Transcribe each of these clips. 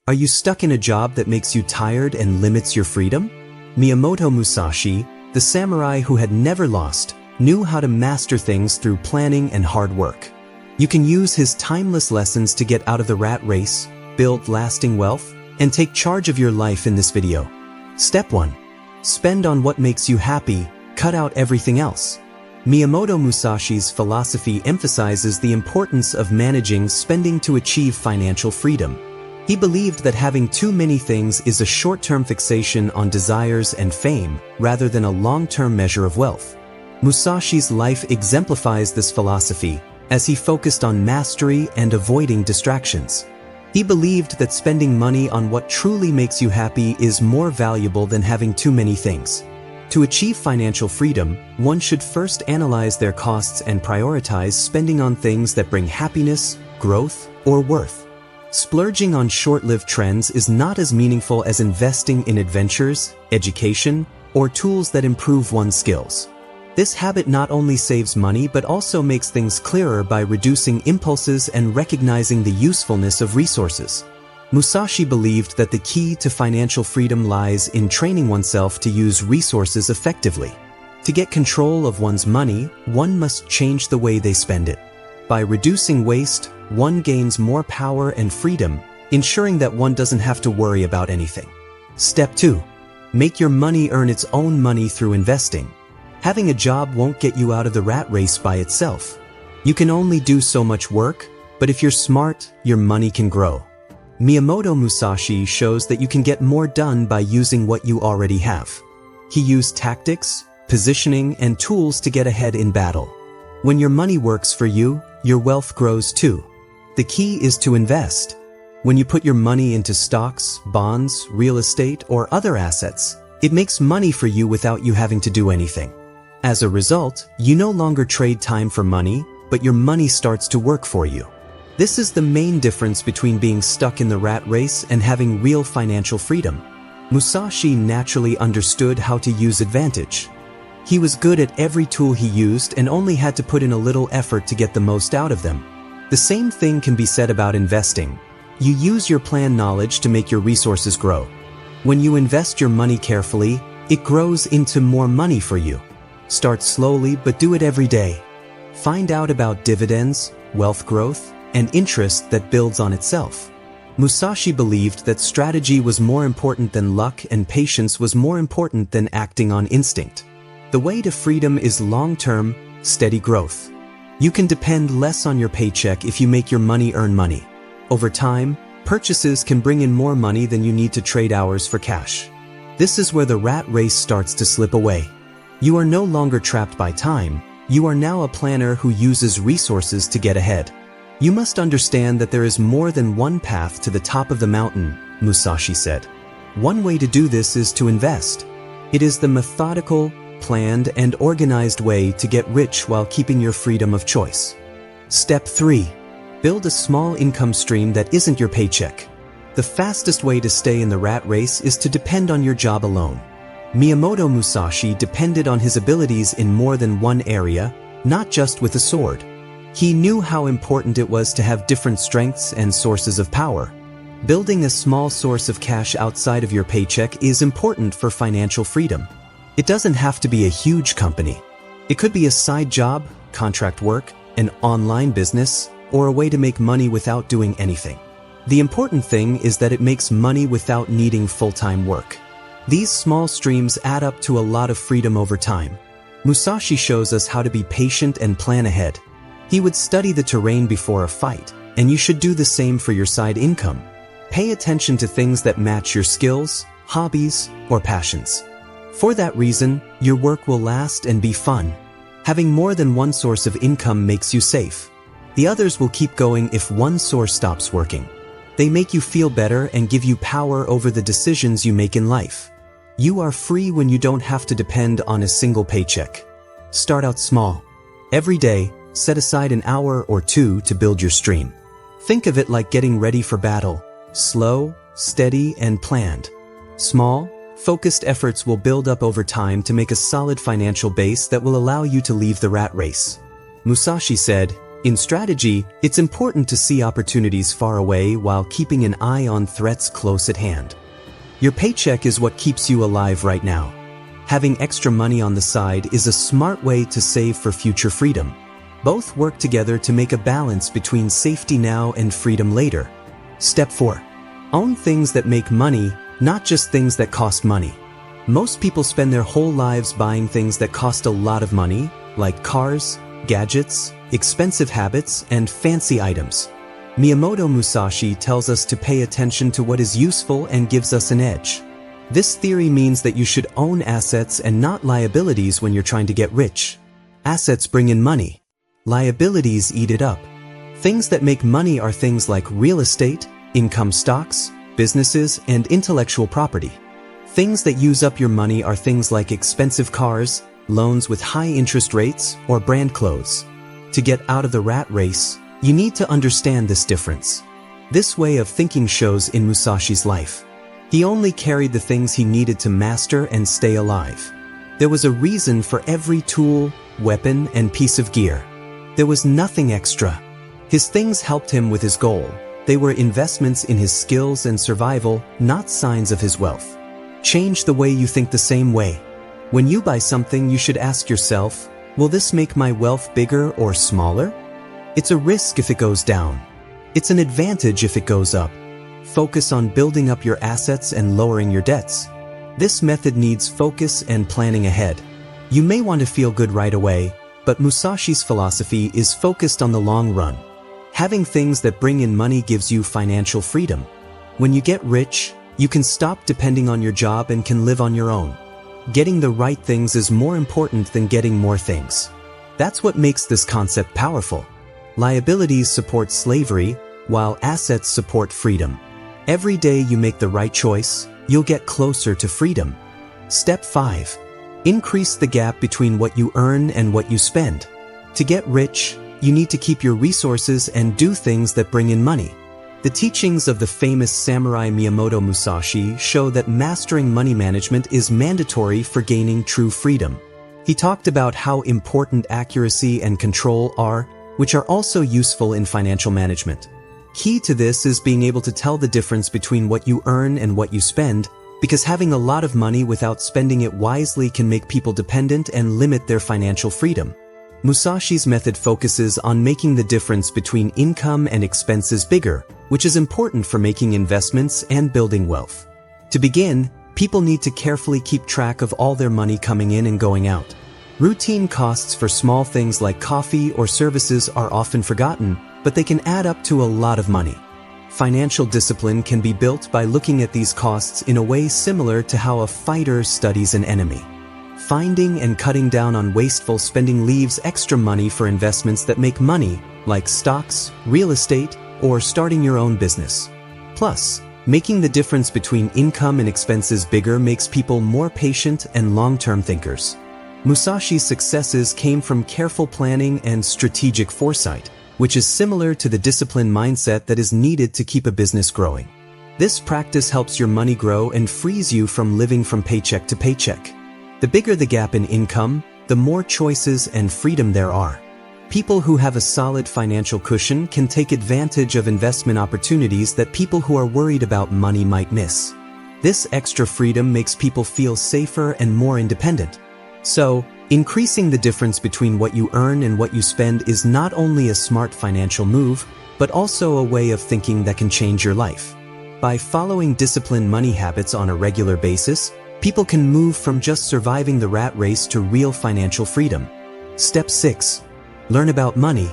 Are you stuck in a job that makes you tired and limits your freedom? Miyamoto Musashi, the samurai who had never lost, knew how to master things through planning and hard work. You can use his timeless lessons to get out of the rat race, build lasting wealth, and take charge of your life in this video. Step 1. Spend on what makes you happy, cut out everything else. Miyamoto Musashi's philosophy emphasizes the importance of managing spending to achieve financial freedom. He believed that having too many things is a short-term fixation on desires and fame rather than a long-term measure of wealth. Musashi's life exemplifies this philosophy as he focused on mastery and avoiding distractions. He believed that spending money on what truly makes you happy is more valuable than having too many things. To achieve financial freedom, one should first analyze their costs and prioritize spending on things that bring happiness, growth, or worth. Splurging on short-lived trends is not as meaningful as investing in adventures, education, or tools that improve one's skills. This habit not only saves money but also makes things clearer by reducing impulses and recognizing the usefulness of resources. Musashi believed that the key to financial freedom lies in training oneself to use resources effectively. To get control of one's money, one must change the way they spend it. By reducing waste, one gains more power and freedom, ensuring that one doesn't have to worry about anything. Step 2. Make your money earn its own money through investing. Having a job won't get you out of the rat race by itself. You can only do so much work, but if you're smart, your money can grow. Miyamoto Musashi shows that you can get more done by using what you already have. He used tactics, positioning, and tools to get ahead in battle. When your money works for you, your wealth grows too. The key is to invest. When you put your money into stocks, bonds, real estate, or other assets, it makes money for you without you having to do anything. As a result, you no longer trade time for money, but your money starts to work for you. This is the main difference between being stuck in the rat race and having real financial freedom. Musashi naturally understood how to use advantage. He was good at every tool he used and only had to put in a little effort to get the most out of them. The same thing can be said about investing. You use your plan knowledge to make your resources grow. When you invest your money carefully, it grows into more money for you. Start slowly, but do it every day. Find out about dividends, wealth growth, and interest that builds on itself. Musashi believed that strategy was more important than luck and patience was more important than acting on instinct. The way to freedom is long-term, steady growth. You can depend less on your paycheck if you make your money earn money. Over time, purchases can bring in more money than you need to trade hours for cash. This is where the rat race starts to slip away. You are no longer trapped by time. You are now a planner who uses resources to get ahead. You must understand that there is more than one path to the top of the mountain, Musashi said. One way to do this is to invest. It is the methodical, planned, and organized way to get rich while keeping your freedom of choice. Step 3. Build a small income stream that isn't your paycheck. The fastest way to stay in the rat race is to depend on your job alone. Miyamoto Musashi depended on his abilities in more than one area, not just with a sword. He knew how important it was to have different strengths and sources of power. Building a small source of cash outside of your paycheck is important for financial freedom. It doesn't have to be a huge company. It could be a side job, contract work, an online business, or a way to make money without doing anything. The important thing is that it makes money without needing full-time work. These small streams add up to a lot of freedom over time. Musashi shows us how to be patient and plan ahead. He would study the terrain before a fight, and you should do the same for your side income. Pay attention to things that match your skills, hobbies, or passions. For that reason, your work will last and be fun. Having more than one source of income makes you safe. The others will keep going if one source stops working. They make you feel better and give you power over the decisions you make in life. You are free when you don't have to depend on a single paycheck. Start out small. Every day, set aside an hour or two to build your stream. Think of it like getting ready for battle. Slow, steady, and planned. Small, focused efforts will build up over time to make a solid financial base that will allow you to leave the rat race. Musashi said, In strategy, it's important to see opportunities far away while keeping an eye on threats close at hand. Your paycheck is what keeps you alive right now. Having extra money on the side is a smart way to save for future freedom. Both work together to make a balance between safety now and freedom later. Step 4. Own things that make money, not just things that cost money. Most people spend their whole lives buying things that cost a lot of money, like cars, gadgets, expensive habits, and fancy items. Miyamoto Musashi tells us to pay attention to what is useful and gives us an edge. This theory means that you should own assets and not liabilities when you're trying to get rich. Assets bring in money. Liabilities eat it up. Things that make money are things like real estate, income stocks, businesses, and intellectual property. Things that use up your money are things like expensive cars, loans with high interest rates, or brand clothes. To get out of the rat race, you need to understand this difference. This way of thinking shows in Musashi's life. He only carried the things he needed to master and stay alive. There was a reason for every tool, weapon, and piece of gear. There was nothing extra. His things helped him with his goal. They were investments in his skills and survival, not signs of his wealth. Change the way you think the same way. When you buy something, you should ask yourself, will this make my wealth bigger or smaller? It's a risk if it goes down. It's an advantage if it goes up. Focus on building up your assets and lowering your debts. This method needs focus and planning ahead. You may want to feel good right away, but Musashi's philosophy is focused on the long run. Having things that bring in money gives you financial freedom. When you get rich, you can stop depending on your job and can live on your own. Getting the right things is more important than getting more things. That's what makes this concept powerful. Liabilities support slavery, while assets support freedom. Every day you make the right choice, you'll get closer to freedom. Step 5. Increase the gap between what you earn and what you spend. To get rich, you need to keep your resources and do things that bring in money. The teachings of the famous samurai Miyamoto Musashi show that mastering money management is mandatory for gaining true freedom. He talked about how important accuracy and control are, which are also useful in financial management. Key to this is being able to tell the difference between what you earn and what you spend, because having a lot of money without spending it wisely can make people dependent and limit their financial freedom. Musashi's method focuses on making the difference between income and expenses bigger, which is important for making investments and building wealth. To begin, people need to carefully keep track of all their money coming in and going out. Routine costs for small things like coffee or services are often forgotten, but they can add up to a lot of money. Financial discipline can be built by looking at these costs in a way similar to how a fighter studies an enemy. Finding and cutting down on wasteful spending leaves extra money for investments that make money, like stocks, real estate, or starting your own business. Plus, making the difference between income and expenses bigger makes people more patient and long-term thinkers. Musashi's successes came from careful planning and strategic foresight, which is similar to the disciplined mindset that is needed to keep a business growing. This practice helps your money grow and frees you from living from paycheck to paycheck. The bigger the gap in income, the more choices and freedom there are. People who have a solid financial cushion can take advantage of investment opportunities that people who are worried about money might miss. This extra freedom makes people feel safer and more independent. So, increasing the difference between what you earn and what you spend is not only a smart financial move, but also a way of thinking that can change your life. By following disciplined money habits on a regular basis, people can move from just surviving the rat race to real financial freedom. Step 6. Learn about money.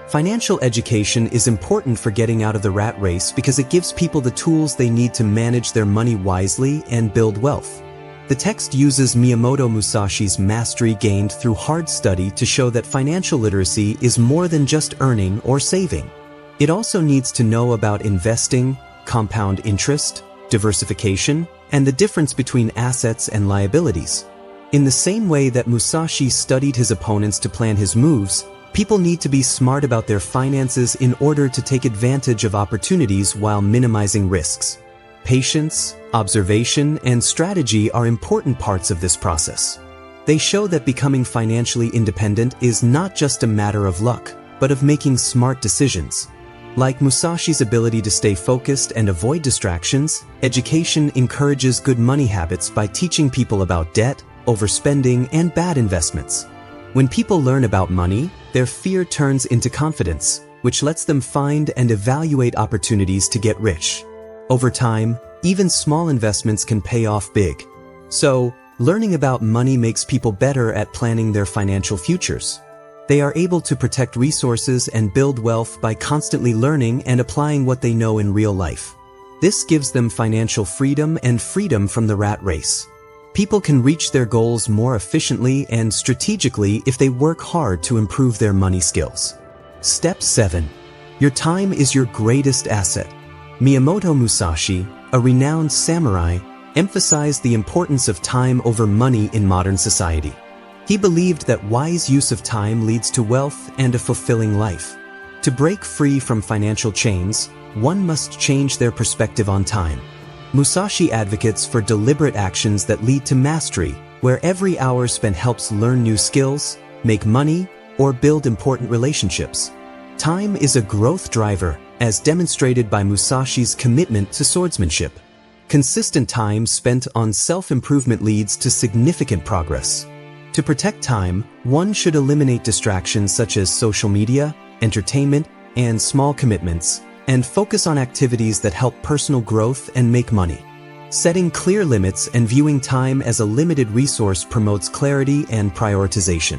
Financial education is important for getting out of the rat race because it gives people the tools they need to manage their money wisely and build wealth. The text uses Miyamoto Musashi's mastery gained through hard study to show that financial literacy is more than just earning or saving. It also needs to know about investing, compound interest, diversification, and the difference between assets and liabilities. In the same way that Musashi studied his opponents to plan his moves, people need to be smart about their finances in order to take advantage of opportunities while minimizing risks. Patience, observation, and strategy are important parts of this process. They show that becoming financially independent is not just a matter of luck. but of making smart decisions. Like Musashi's ability to stay focused and avoid distractions, education encourages good money habits by teaching people about debt, overspending, and bad investments. When people learn about money, their fear turns into confidence, which lets them find and evaluate opportunities to get rich. Over time, even small investments can pay off big. So, learning about money makes people better at planning their financial futures. They are able to protect resources and build wealth by constantly learning and applying what they know in real life. This gives them financial freedom and freedom from the rat race. People can reach their goals more efficiently and strategically if they work hard to improve their money skills. Step 7. Your time is your greatest asset. Miyamoto Musashi, a renowned samurai, emphasized the importance of time over money in modern society. He believed that wise use of time leads to wealth and a fulfilling life. To break free from financial chains, one must change their perspective on time. Musashi advocates for deliberate actions that lead to mastery, where every hour spent helps learn new skills, make money, or build important relationships. Time is a growth driver, as demonstrated by Musashi's commitment to swordsmanship. Consistent time spent on self-improvement leads to significant progress. To protect time, one should eliminate distractions such as social media, entertainment, and small commitments, and focus on activities that help personal growth and make money. Setting clear limits and viewing time as a limited resource promotes clarity and prioritization.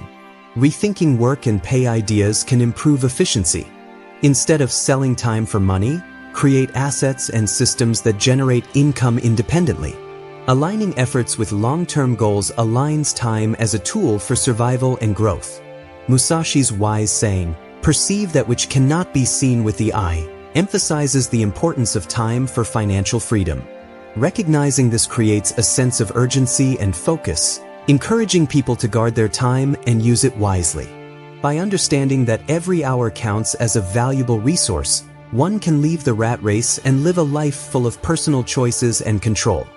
Rethinking work and pay ideas can improve efficiency. Instead of selling time for money, create assets and systems that generate income independently. Aligning efforts with long-term goals aligns time as a tool for survival and growth. Musashi's wise saying, "Perceive that which cannot be seen with the eye," emphasizes the importance of time for financial freedom. Recognizing this creates a sense of urgency and focus, encouraging people to guard their time and use it wisely. By understanding that every hour counts as a valuable resource, one can leave the rat race and live a life full of personal choices and control.